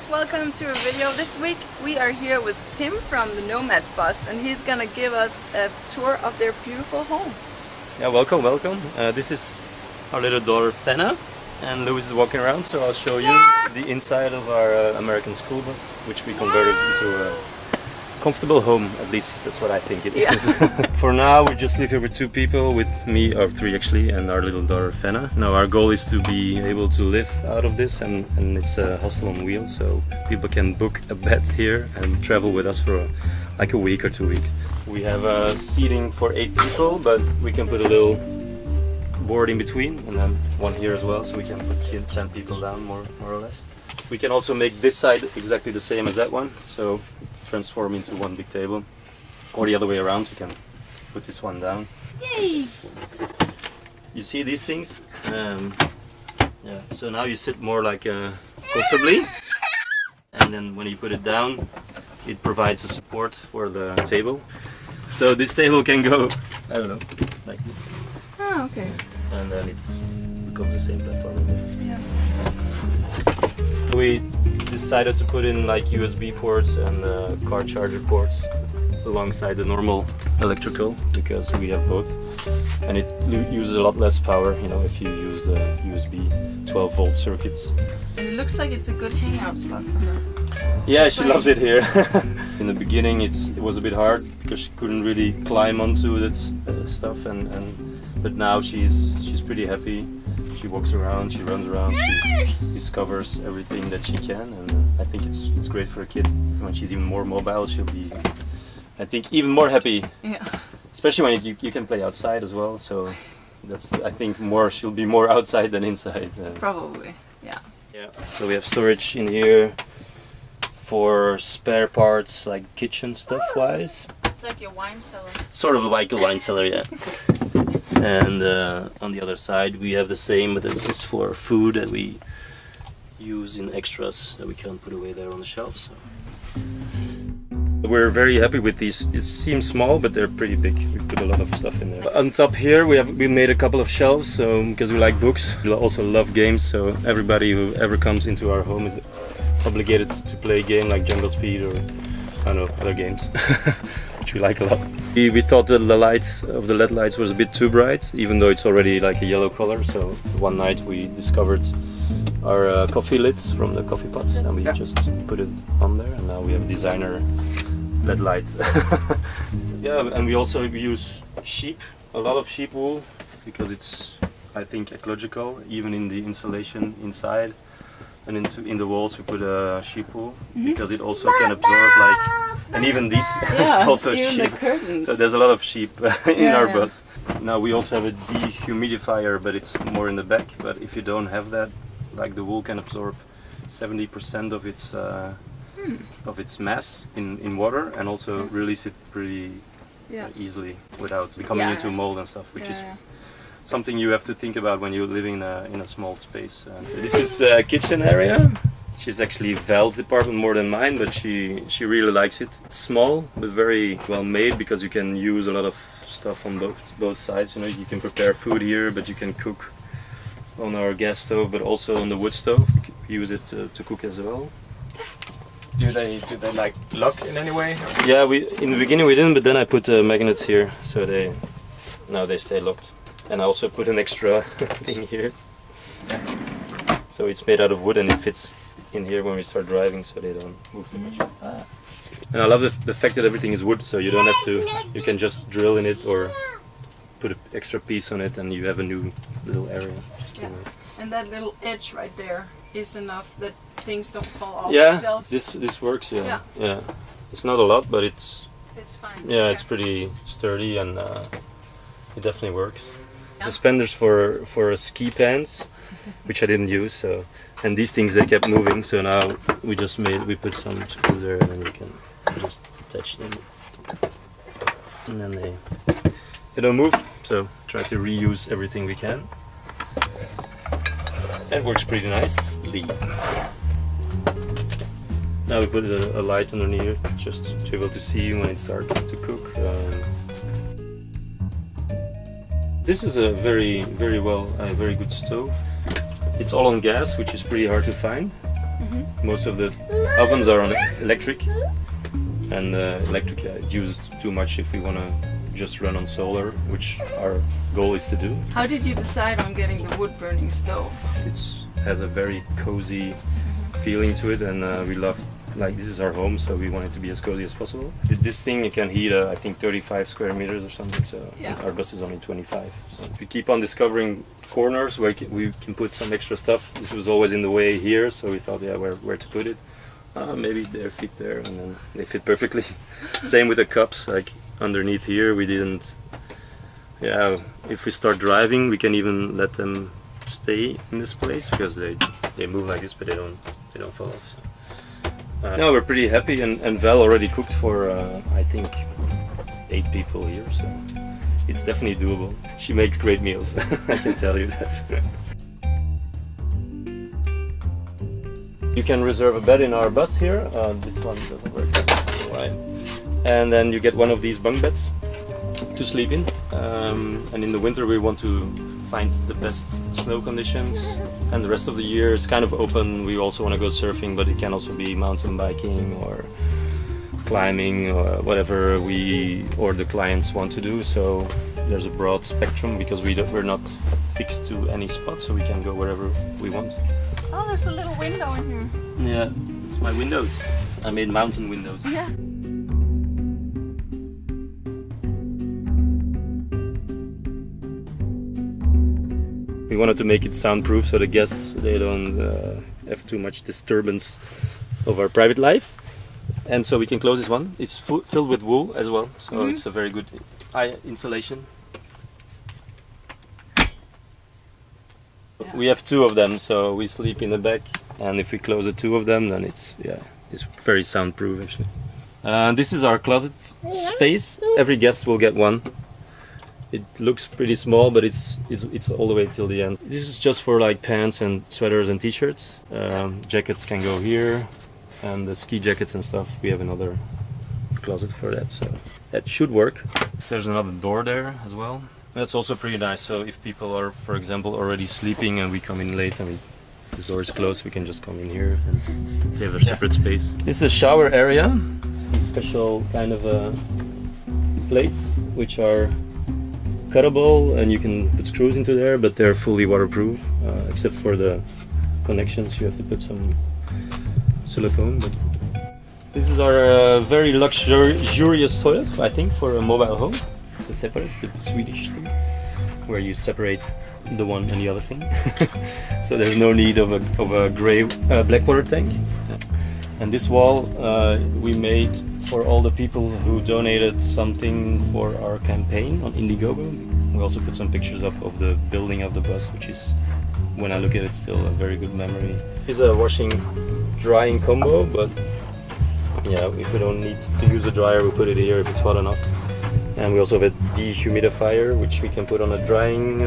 guys, welcome to a video. This week we are here with Tim from the Nomads bus and he's gonna give us a tour of their beautiful home. Yeah, welcome. This is our little daughter Fenna and Louis is walking around, so I'll show you the inside of our American school bus, which we converted into a comfortable home. At least that's what I think it is. For now we just live here with two people, with me, or three actually, and our little daughter Fenna. Now our goal is to be able to live out of this, and it's a hostel on wheels, so people can book a bed here and travel with us for like a week or 2 weeks. We have seating for 8 people, but we can put a little board in between, and then one here as well, so we can put 10 people down more or less. We can also make this side exactly the same as that one, so transform into one big table, or the other way around. You can put this one down. Yay! You see these things? Yeah. So now you sit more like comfortably, and then when you put it down, it provides a support for the table. So this table can go, I don't know, like this. Oh, okay. And then it becomes the same platform. Yeah. We decided to put in like USB ports and car charger ports alongside the normal electrical, because we have both, and it uses a lot less power, you know, if you use the USB 12-volt circuits. And it looks like it's a good hangout spot for her. Yeah, she loves it here. In the beginning it was a bit hard because she couldn't really climb onto this stuff, but now she's pretty happy. She walks around, she runs around, she discovers everything that she can, and I think it's great for a kid. When she's even more mobile, she'll be, I think, even more happy. Yeah. Especially when you can play outside as well. So that's, I think, she'll be more outside than inside. Probably, yeah. Yeah. So we have storage in here for spare parts, like kitchen stuff wise. It's like your wine cellar. Sort of like a wine cellar, yeah. And on the other side we have the same, but this is for food that we use in extras that we can't put away there on the shelf. So we're very happy with these. It seems small, but they're pretty big. We put a lot of stuff in there. On top here we made a couple of shelves, because we like books. We also love games, so everybody who ever comes into our home is obligated to play a game like Jungle Speed or I don't know, other games, which we like a lot. We thought that the light of the LED lights was a bit too bright, even though it's already like a yellow color. So one night we discovered our coffee lids from the coffee pots, and we just put it on there, and now we have designer LED lights. Yeah, and we also use a lot of sheep wool, because it's, I think, ecological, even in the insulation inside. And in the walls we put sheep wool, because it also can absorb, like, and even these is also even sheep. The curtains. So there's a lot of sheep in our bus. Now we also have a dehumidifier, but it's more in the back. But if you don't have that, like, the wool can absorb 70% of its mass in water, and also release it pretty easily without becoming into mold and stuff, which is something you have to think about when you're living in a small space. So this is a kitchen area. She's actually Val's department more than mine, but she really likes it. It's small but very well made, because you can use a lot of stuff on both sides. You know, you can prepare food here, but you can cook on our gas stove, but also on the wood stove. We use it to cook as well. Do they like lock in any way? Yeah, in the beginning we didn't, but then I put magnets here, so now they stay locked. And I also put an extra thing here. So it's made out of wood, and it fits in here when we start driving, so they don't move too much. And I love the fact that everything is wood, so you don't have to, you can just drill in it or put an extra piece on it, and you have a new little area. Yeah. And that little edge right there is enough that things don't fall off the shelves. This works, yeah. It's not a lot, but it's fine. Yeah, it's pretty sturdy, and it definitely works. Suspenders for ski pants, which I didn't use, so, and these things, they kept moving, so now we put some screws there, and then you can just attach them, and then they don't move. So try to reuse everything we can. That works pretty nicely. Now we put a light underneath, just to be able to see when it's dark to cook. This is a very good stove. It's all on gas, which is pretty hard to find. Most of the ovens are on electric, and electric is used too much if we want to just run on solar, which our goal is to do. How did you decide on getting the wood burning stove? It has a very cozy feeling to it, and we love, like, this is our home, so we want it to be as cozy as possible. This thing, it can heat I think 35 square meters or something, so our bus is only 25. So we keep on discovering corners where we can put some extra stuff. This was always in the way here, so we thought, yeah, where to put it. Maybe they fit there, and then they fit perfectly. Same with the cups, like underneath here we didn't, if we start driving we can even let them stay in this place, because they move like this but they don't fall off. So. No, we're pretty happy, and Val already cooked for I think 8 people here, so it's definitely doable. She makes great meals, I can tell you that. You can reserve a bed in our bus here. This one doesn't work. Right. And then you get one of these bunk beds to sleep in. And in the winter we want to find the best snow conditions, and the rest of the year is kind of open. We also want to go surfing, but it can also be mountain biking or climbing or whatever we or the clients want to do. So there's a broad spectrum, because we're not fixed to any spot, so we can go wherever we want. Oh, there's a little window in here. Yeah, it's my windows. I made mountain windows. Yeah. We wanted to make it soundproof, so the guests, they don't have too much disturbance of our private life. And so we can close this one. It's filled with wool as well, so it's a very good insulation. We have 2 of them, so we sleep in the back, and if we close the 2 of them, then it's very soundproof actually. This is our closet space. Every guest will get one. It looks pretty small, but it's all the way till the end. This is just for like pants and sweaters and t-shirts. Jackets can go here, and the ski jackets and stuff, we have another closet for that, so that should work. So there's another door there as well. That's also pretty nice, so if people are, for example, already sleeping and we come in late and the door is closed, we can just come in here and they have a separate space. This is a shower area. It's these special kind of plates, which are cuttable, and you can put screws into there, but they're fully waterproof, except for the connections. You have to put some silicone. But this is our very luxurious toilet, I think, for a mobile home. It's a separate, the Swedish thing, where you separate the one and the other thing. So there's no need of a grey black water tank. And this wall we made for all the people who donated something for our campaign on Indiegogo. We also put some pictures up of the building of the bus, which is, when I look at it, still a very good memory. It's a washing drying combo, but yeah, if we don't need to use a dryer, we put it here if it's hot enough. And we also have a dehumidifier, which we can put on a drying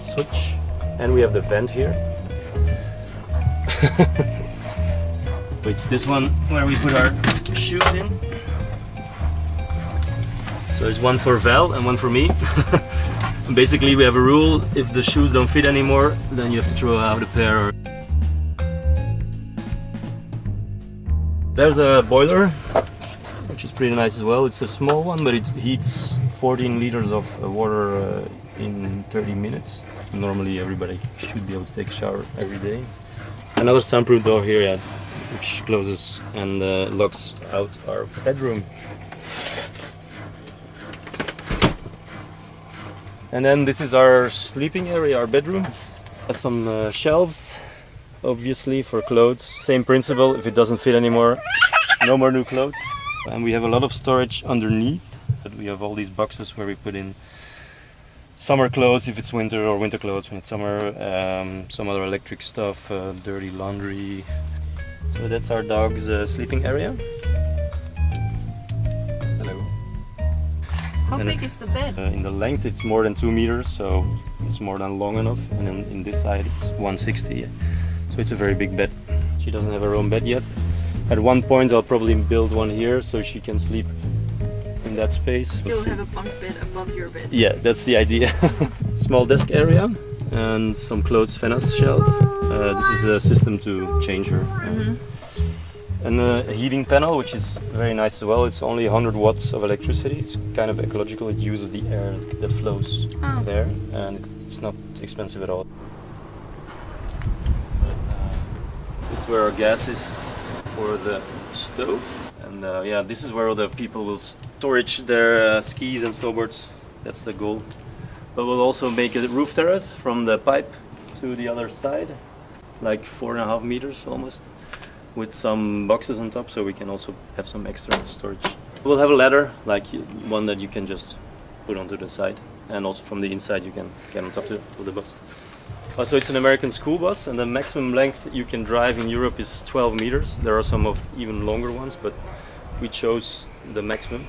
switch. And we have the vent here. It's this one where we put our shoes in. So there's one for Val and one for me. Basically we have a rule: if the shoes don't fit anymore, then you have to throw out a pair. There's a boiler, which is pretty nice as well. It's a small one, but it heats 14 liters of water in 30 minutes. Normally everybody should be able to take a shower every day. Another soundproof door here, yeah, which closes and locks out our bedroom. And then this is our sleeping area, our bedroom. Has some shelves, obviously, for clothes. Same principle: if it doesn't fit anymore, no more new clothes. And we have a lot of storage underneath. But we have all these boxes where we put in summer clothes if it's winter, or winter clothes when it's summer. Some other electric stuff, dirty laundry. So that's our dog's sleeping area. Hello. How big is the bed? In the length it's more than 2 meters, so it's more than long enough. And then in this side it's 160. So it's a very big bed. She doesn't have her own bed yet. At one point I'll probably build one here so she can sleep in that space. You'll have a bunk bed above your bed. Yeah, that's the idea. Small desk area and some clothes Fenas shelf. This is a system to change her. And a heating panel, which is very nice as well. It's only 100 watts of electricity. It's kind of ecological. It uses the air that flows there, and it's not expensive at all. This is where our gas is for the stove. And yeah, this is where all the people will storage their skis and snowboards. That's the goal. But we'll also make a roof terrace from the pipe to the other side, like 4.5 meters almost, with some boxes on top, so we can also have some extra storage. We'll have a ladder, like one that you can just put onto the side, and also from the inside you can get on top of the bus. Also, it's an American school bus, and the maximum length you can drive in Europe is 12 meters. There are some of even longer ones, but we chose the maximum.